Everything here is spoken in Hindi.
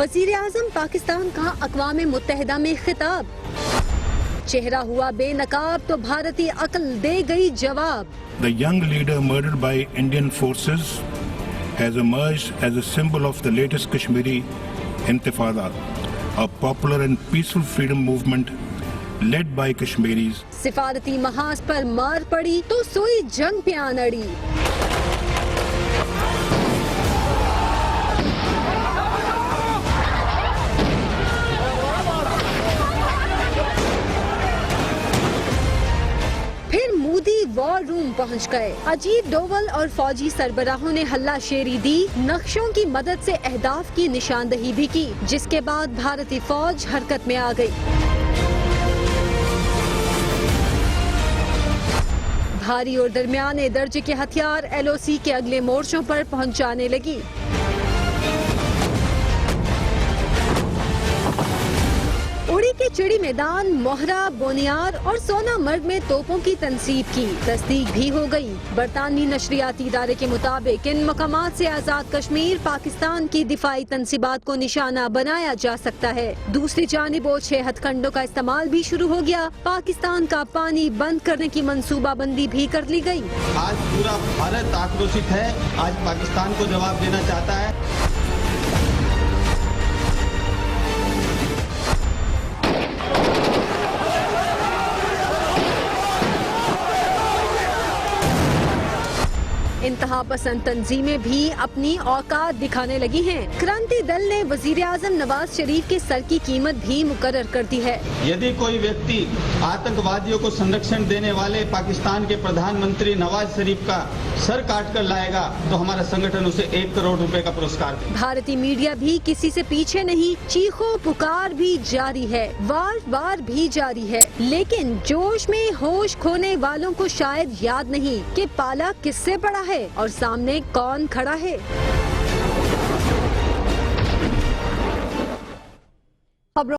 वज़ीर-ए-आज़म पाकिस्तान का अक़वाम मुत्तहिदा में खिताब। चेहरा हुआ बेनकाब तो भारतीय अक्ल दे गई जवाब। The young leader murdered by Indian forces has emerged as a symbol of the latest Kashmiri Intifada, a popular and peaceful freedom movement led by Kashmiris. सिफारती महाज पर मार पड़ी तो सोई जंग पे आन अड़ी। मोदी वॉर रूम पहुंच गए। अजीत डोवल और फौजी सरबराहों ने हल्लाशेरी दी, नक्शों की मदद से अहदाफ की निशानदही भी की, जिसके बाद भारतीय फौज हरकत में आ गई। भारी और दरमियाने दर्जे के हथियार LOC के अगले मोर्चों पर पहुंचाने लगी। उड़ी के चिड़ी मैदान, मोहरा, बोनियार और सोनामर्ग में तोपों की तनसीब की तस्दीक भी हो गई। बरतानवी नशरियाती इदारे के मुताबिक इन मकामात से आज़ाद कश्मीर पाकिस्तान की दिफाई तनसीबात को निशाना बनाया जा सकता है। दूसरी जानिब 6 हथकंडों का इस्तेमाल भी शुरू हो गया। पाकिस्तान का पानी बंद करने की मंसूबाबंदी भी कर ली गई। आज पूरा भारत आक्रोशित है, आज पाकिस्तान को जवाब देना चाहता है। इंतहा पसंद तंजीमें भी अपनी औकात दिखाने लगी हैं। क्रांति दल ने वज़ीर-ए-आज़म नवाज शरीफ के सर की कीमत भी मुकर्रर कर दी है। यदि कोई व्यक्ति आतंकवादियों को संरक्षण देने वाले पाकिस्तान के प्रधानमंत्री नवाज शरीफ का सर काट कर लाएगा तो हमारा संगठन उसे 1 करोड़ रुपए का पुरस्कार देगा। भारतीय मीडिया भी किसी से पीछे नहीं, चीखो पुकार भी जारी है, वार भी जारी है। लेकिन जोश में होश खोने वालों को शायद याद नहीं कि पाला किससे पड़ा है और सामने कौन खड़ा है।